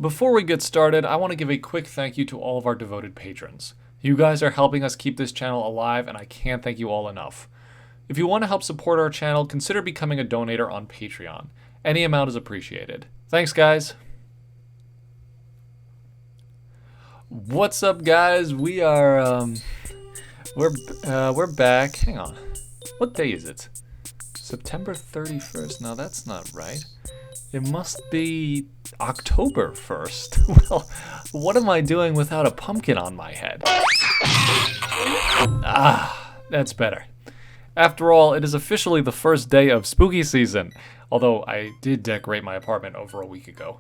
Before we get started, I want to give a quick thank you to all of our devoted patrons. You guys are helping us keep this channel alive, and I can't thank you all enough. If you want to help support our channel, consider becoming a donator on Patreon. Any amount is appreciated. Thanks, guys. What's up, guys? We are we're back. Hang on. What day is it? September 31st. No, that's not right. It must be October 1st. Well, what am I doing without a pumpkin on my head? That's better. After all, it is officially the first day of spooky season, although I did decorate my apartment over a week ago.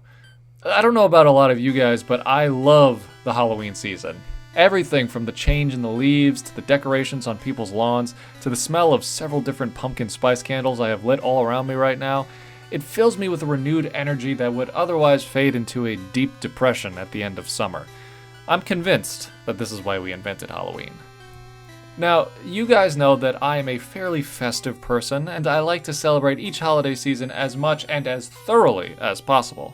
I don't know about a lot of you guys, but I love the Halloween season. Everything from the change in the leaves, to the decorations on people's lawns, to the smell of several different pumpkin spice candles I have lit all around me right now. It fills me with a renewed energy that would otherwise fade into a deep depression at the end of summer. I'm convinced that this is why we invented Halloween. Now, you guys know that I am a fairly festive person, and I like to celebrate each holiday season as much and as thoroughly as possible.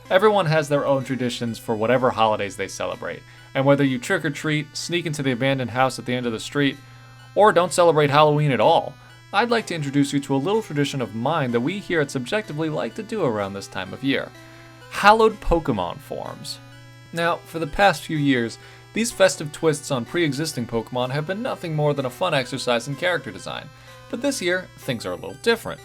Everyone has their own traditions for whatever holidays they celebrate, and whether you trick or treat, sneak into the abandoned house at the end of the street, or don't celebrate Halloween at all, I'd like to introduce you to a little tradition of mine that we here at Subjectively like to do around this time of year. Hallowed Pokémon forms. Now, for the past few years, these festive twists on pre-existing Pokémon have been nothing more than a fun exercise in character design, but this year, things are a little different.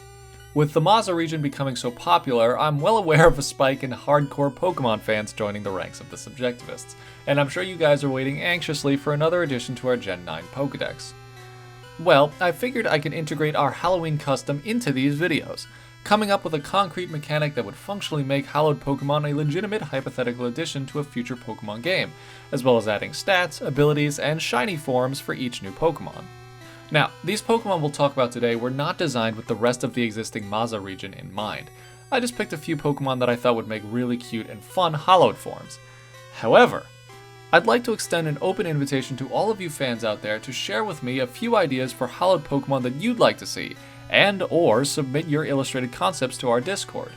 With the Maza region becoming so popular, I'm well aware of a spike in hardcore Pokémon fans joining the ranks of the Subjectivists, and I'm sure you guys are waiting anxiously for another addition to our Gen 9 Pokédex. Well, I figured I could integrate our Halloween custom into these videos, coming up with a concrete mechanic that would functionally make Hallowed Pokémon a legitimate hypothetical addition to a future Pokémon game, as well as adding stats, abilities, and shiny forms for each new Pokémon. Now, these Pokémon we'll talk about today were not designed with the rest of the existing Maza region in mind. I just picked a few Pokémon that I thought would make really cute and fun Hallowed forms. However, I'd like to extend an open invitation to all of you fans out there to share with me a few ideas for Hallowed Pokémon that you'd like to see, and/or submit your illustrated concepts to our Discord.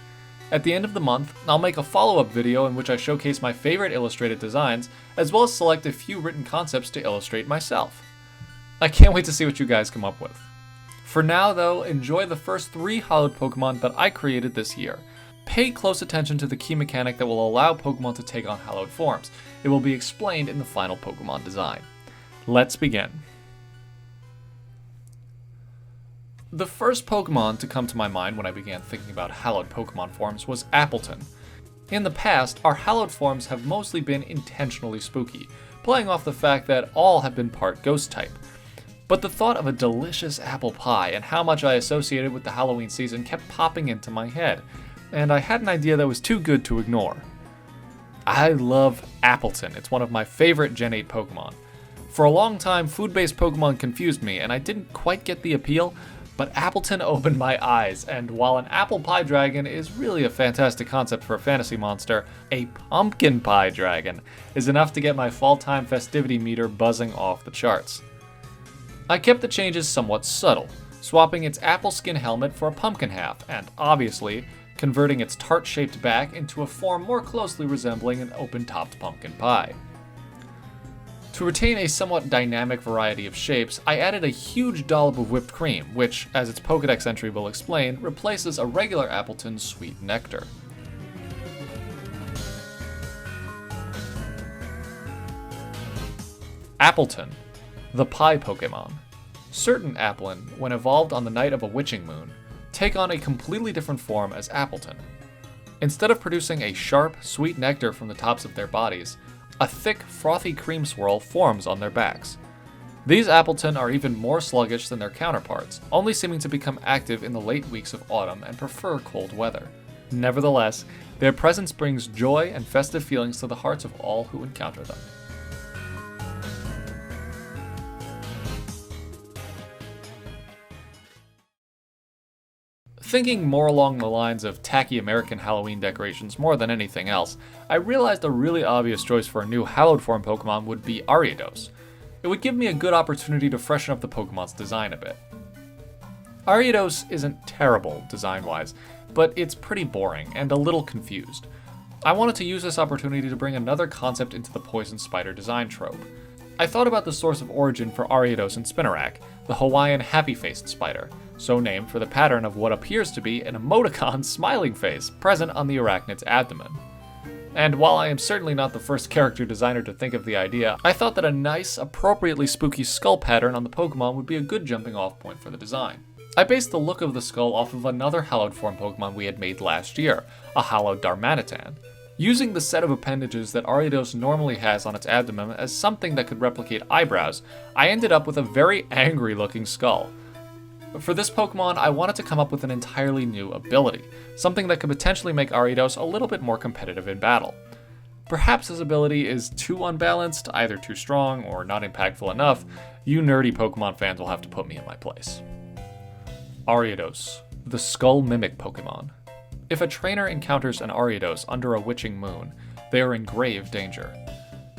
At the end of the month, I'll make a follow-up video in which I showcase my favorite illustrated designs, as well as select a few written concepts to illustrate myself. I can't wait to see what you guys come up with. For now though, enjoy the first 3 Hallowed Pokémon that I created this year. Pay close attention to the key mechanic that will allow Pokémon to take on Hallowed forms. It will be explained in the final Pokémon design. Let's begin. The first Pokémon to come to my mind when I began thinking about Hallowed Pokémon forms was Appleton. In the past, our Hallowed forms have mostly been intentionally spooky, playing off the fact that all have been part ghost type. But the thought of a delicious apple pie and how much I associated with the Halloween season kept popping into my head, and I had an idea that was too good to ignore. I love Appleton. It's one of my favorite Gen 8 Pokemon. For a long time, food-based Pokemon confused me, and I didn't quite get the appeal, but Appleton opened my eyes, and while an apple pie dragon is really a fantastic concept for a fantasy monster, a pumpkin pie dragon is enough to get my fall-time festivity meter buzzing off the charts. I kept the changes somewhat subtle, swapping its apple skin helmet for a pumpkin hat, and obviously, converting its tart-shaped back into a form more closely resembling an open-topped pumpkin pie. To retain a somewhat dynamic variety of shapes, I added a huge dollop of whipped cream, which, as its Pokédex entry will explain, replaces a regular Appleton's sweet nectar. Appleton, the pie Pokémon. Certain Applin, when evolved on the night of a witching moon, take on a completely different form as Appleton. Instead of producing a sharp, sweet nectar from the tops of their bodies, a thick, frothy cream swirl forms on their backs. These Appleton are even more sluggish than their counterparts, only seeming to become active in the late weeks of autumn and prefer cold weather. Nevertheless, their presence brings joy and festive feelings to the hearts of all who encounter them. Thinking more along the lines of tacky American Halloween decorations more than anything else, I realized a really obvious choice for a new Hallowed form Pokemon would be Araados. It would give me a good opportunity to freshen up the Pokemon's design a bit. Araados isn't terrible design-wise, but it's pretty boring and a little confused. I wanted to use this opportunity to bring another concept into the poison spider design trope. I thought about the source of origin for Araados and Spinnerack, the Hawaiian happy-faced spider, so named for the pattern of what appears to be an emoticon smiling face present on the arachnid's abdomen. And while I am certainly not the first character designer to think of the idea, I thought that a nice, appropriately spooky skull pattern on the Pokemon would be a good jumping off point for the design. I based the look of the skull off of another hallowed form Pokemon we had made last year, a hallowed Darmanitan. Using the set of appendages that Araados normally has on its abdomen as something that could replicate eyebrows, I ended up with a very angry looking skull. For this Pokemon, I wanted to come up with an entirely new ability, something that could potentially make Araados a little bit more competitive in battle. Perhaps his ability is too unbalanced, either too strong or not impactful enough. You nerdy Pokemon fans will have to put me in my place. Araados, the Skull Mimic Pokemon. If a trainer encounters an Araados under a witching moon, they are in grave danger.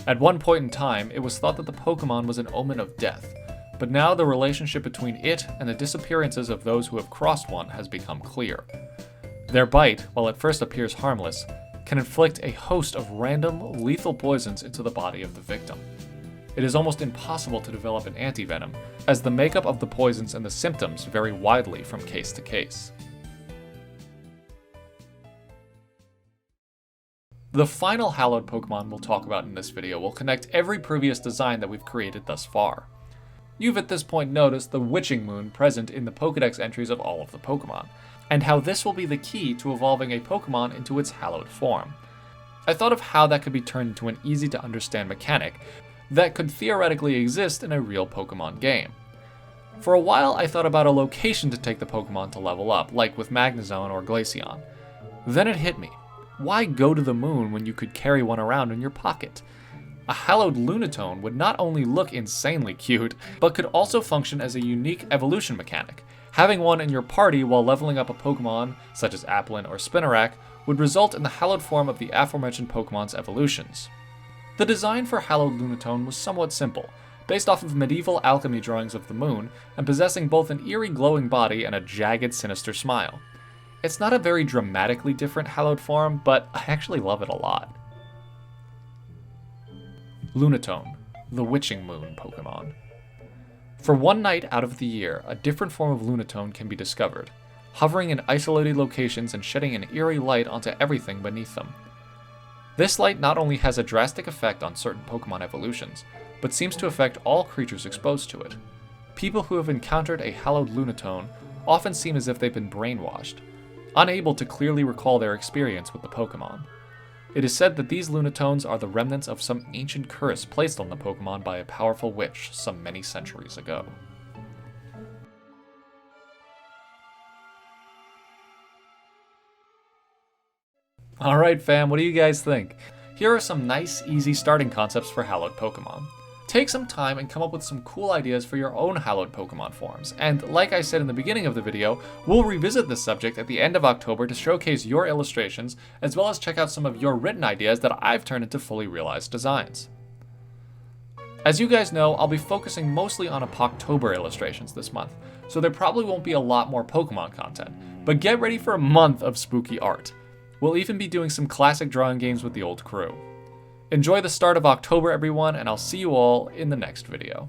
At one point in time, it was thought that the Pokemon was an omen of death, but now the relationship between it and the disappearances of those who have crossed one has become clear. Their bite, while at first appears harmless, can inflict a host of random, lethal poisons into the body of the victim. It is almost impossible to develop an antivenom, as the makeup of the poisons and the symptoms vary widely from case to case. The final hallowed Pokemon we'll talk about in this video will connect every previous design that we've created thus far. You've at this point noticed the witching moon present in the Pokédex entries of all of the Pokemon, and how this will be the key to evolving a Pokemon into its hallowed form. I thought of how that could be turned into an easy to understand mechanic that could theoretically exist in a real Pokemon game. For a while I thought about a location to take the Pokemon to level up, like with Magnezone or Glaceon. Then it hit me. Why go to the moon when you could carry one around in your pocket? A hallowed Lunatone would not only look insanely cute, but could also function as a unique evolution mechanic. Having one in your party while leveling up a Pokemon, such as Applin or Spinnerack, would result in the hallowed form of the aforementioned Pokemon's evolutions. The design for hallowed Lunatone was somewhat simple, based off of medieval alchemy drawings of the moon, and possessing both an eerie glowing body and a jagged, sinister smile. It's not a very dramatically different hallowed form, but I actually love it a lot. Lunatone, the Witching Moon Pokemon. For one night out of the year, a different form of Lunatone can be discovered, hovering in isolated locations and shedding an eerie light onto everything beneath them. This light not only has a drastic effect on certain Pokemon evolutions, but seems to affect all creatures exposed to it. People who have encountered a hallowed Lunatone often seem as if they've been brainwashed, unable to clearly recall their experience with the Pokemon. It is said that these Lunatones are the remnants of some ancient curse placed on the Pokemon by a powerful witch some many centuries ago. Alright fam, what do you guys think? Here are some nice, easy starting concepts for hallowed Pokemon. Take some time and come up with some cool ideas for your own hallowed Pokemon forms, and like I said in the beginning of the video, we'll revisit this subject at the end of October to showcase your illustrations, as well as check out some of your written ideas that I've turned into fully realized designs. As you guys know, I'll be focusing mostly on Poktober illustrations this month, so there probably won't be a lot more Pokemon content, but get ready for a month of spooky art. We'll even be doing some classic drawing games with the old crew. Enjoy the start of October, everyone, and I'll see you all in the next video.